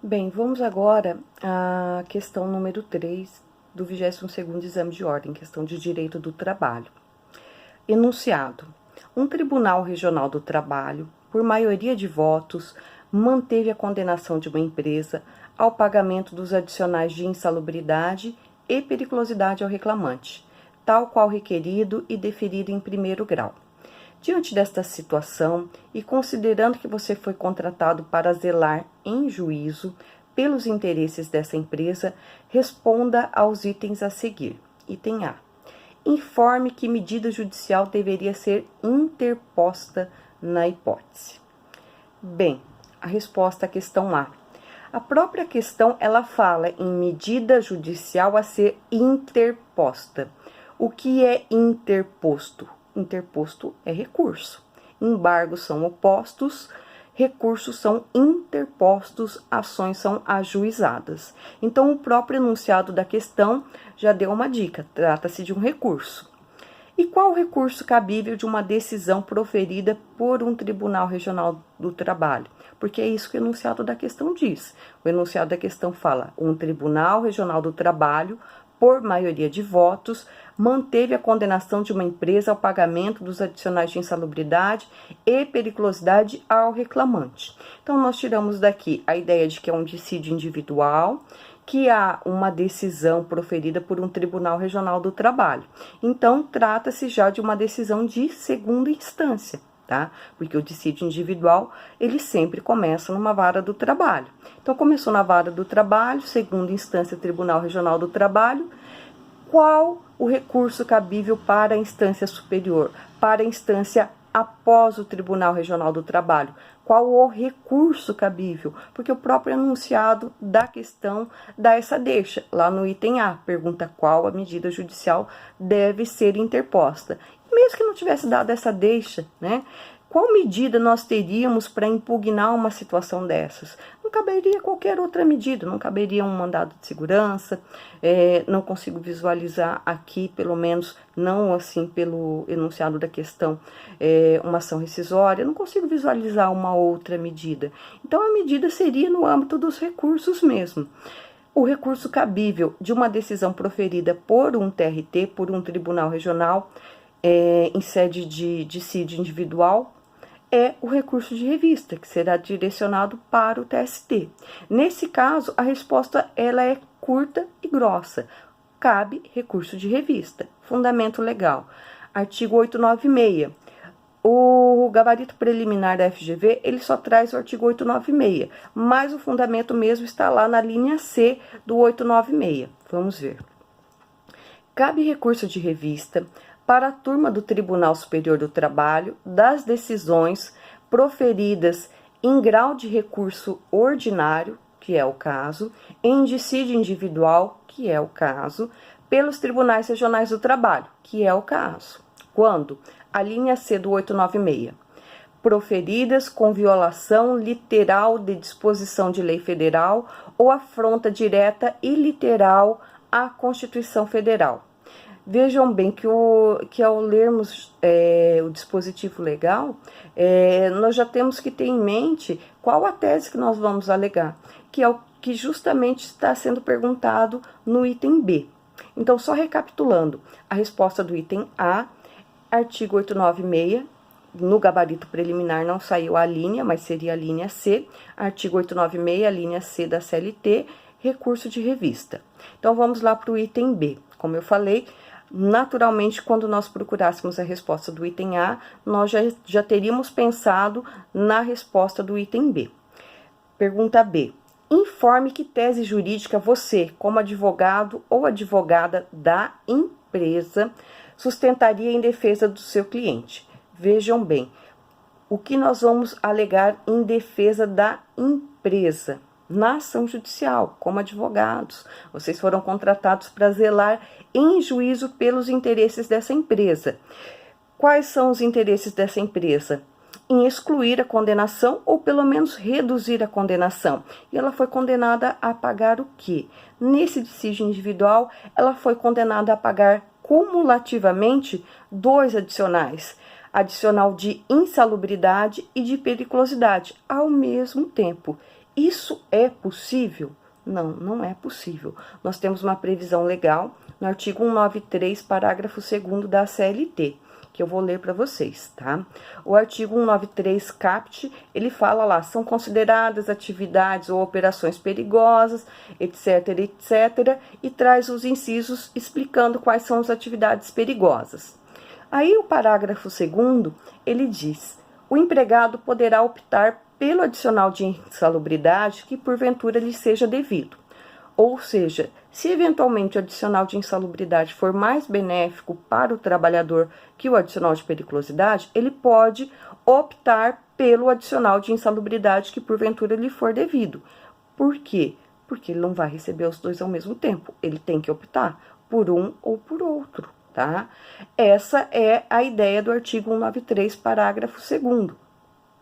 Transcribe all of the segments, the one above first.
Bem, vamos agora à questão número 3 do 22º Exame de Ordem, questão de Direito do Trabalho. Enunciado. Um Tribunal Regional do Trabalho, por maioria de votos, manteve a condenação de uma empresa ao pagamento dos adicionais de insalubridade e periculosidade ao reclamante, tal qual requerido e deferido em primeiro grau. Diante desta situação e considerando que você foi contratado para zelar em juízo pelos interesses dessa empresa, responda aos itens a seguir. Item A. Informe que medida judicial deveria ser interposta na hipótese. Bem, a resposta à questão A. A própria questão, ela fala em medida judicial a ser interposta. O que é interposto? Interposto é recurso. Embargos são opostos, recursos são interpostos, ações são ajuizadas. Então, o próprio enunciado da questão já deu uma dica, trata-se de um recurso. E qual o recurso cabível de uma decisão proferida por um Tribunal Regional do Trabalho? Porque é isso que o enunciado da questão diz. O enunciado da questão fala: um Tribunal Regional do Trabalho, por maioria de votos, manteve a condenação de uma empresa ao pagamento dos adicionais de insalubridade e periculosidade ao reclamante. Então, nós tiramos daqui a ideia de que é um dissídio individual, que há uma decisão proferida por um Tribunal Regional do Trabalho. Então, trata-se já de uma decisão de segunda instância, tá? Porque o dissídio individual, ele sempre começa numa vara do trabalho. Então, começou na vara do trabalho, segunda instância, Tribunal Regional do Trabalho. Qual o recurso cabível para a instância superior, para a instância após o Tribunal Regional do Trabalho? Qual o recurso cabível? Porque o próprio enunciado da questão dá essa deixa. Lá no item A, pergunta qual a medida judicial deve ser interposta. E mesmo que não tivesse dado essa deixa, né? Qual medida nós teríamos para impugnar uma situação dessas? Não caberia qualquer outra medida, não caberia um mandado de segurança, não consigo visualizar aqui, pelo menos não assim pelo enunciado da questão, uma ação rescisória, não consigo visualizar uma outra medida. Então, a medida seria no âmbito dos recursos mesmo. O recurso cabível de uma decisão proferida por um TRT, por um tribunal regional, em sede de dissídio individual, é o recurso de revista, que será direcionado para o TST. Nesse caso, a resposta ela é curta e grossa. Cabe recurso de revista. Fundamento legal. Artigo 896. O gabarito preliminar da FGV, ele só traz o artigo 896, mas o fundamento mesmo está lá na linha C do 896. Vamos ver. Cabe recurso de revista para a turma do Tribunal Superior do Trabalho das decisões proferidas em grau de recurso ordinário, que é o caso, em dissídio individual, que é o caso, pelos Tribunais Regionais do Trabalho, que é o caso. Quando? A linha C do 896. Proferidas com violação literal de disposição de lei federal ou afronta direta e literal à Constituição Federal. Vejam bem que ao lermos o dispositivo legal, nós já temos que ter em mente qual a tese que nós vamos alegar, que é o que justamente está sendo perguntado no item B. Então, só recapitulando, a resposta do item A, artigo 896, no gabarito preliminar não saiu a linha, mas seria a linha C, artigo 896, a linha C da CLT, recurso de revista. Então, vamos lá para o item B. Como eu falei, naturalmente, quando nós procurássemos a resposta do item A, nós já teríamos pensado na resposta do item B. Pergunta B. Informe que tese jurídica você, como advogado ou advogada da empresa, sustentaria em defesa do seu cliente. Vejam bem, o que nós vamos alegar em defesa da empresa? Na ação judicial, como advogados. Vocês foram contratados para zelar em juízo pelos interesses dessa empresa. Quais são os interesses dessa empresa? Em excluir a condenação ou pelo menos reduzir a condenação. E ela foi condenada a pagar o quê? Nesse dissídio individual, ela foi condenada a pagar cumulativamente 2 adicionais. Adicional de insalubridade e de periculosidade, ao mesmo tempo. Isso é possível? Não, não é possível. Nós temos uma previsão legal no artigo 193, parágrafo 2º da CLT, que eu vou ler para vocês, tá? O artigo 193 CAPT, ele fala lá, são consideradas atividades ou operações perigosas, etc, etc, e traz os incisos explicando quais são as atividades perigosas. Aí o parágrafo 2º, ele diz: o empregado poderá optar pelo adicional de insalubridade que porventura lhe seja devido. Ou seja, se eventualmente o adicional de insalubridade for mais benéfico para o trabalhador que o adicional de periculosidade, ele pode optar pelo adicional de insalubridade que porventura lhe for devido. Por quê? Porque ele não vai receber os dois ao mesmo tempo. Ele tem que optar por um ou por outro, tá? Essa é a ideia do artigo 193, parágrafo 2º.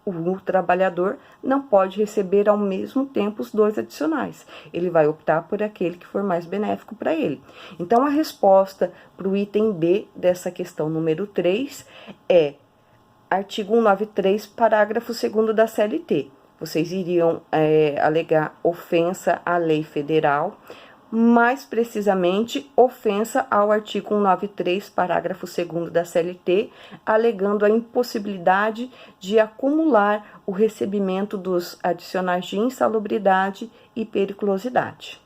O trabalhador não pode receber ao mesmo tempo os dois adicionais. Ele vai optar por aquele que for mais benéfico para ele. Então, a resposta para o item B dessa questão número 3 é artigo 193, parágrafo 2º da CLT. Vocês iriam alegar ofensa à lei federal, mais precisamente, ofensa ao artigo 193, parágrafo 2º da CLT, alegando a impossibilidade de acumular o recebimento dos adicionais de insalubridade e periculosidade.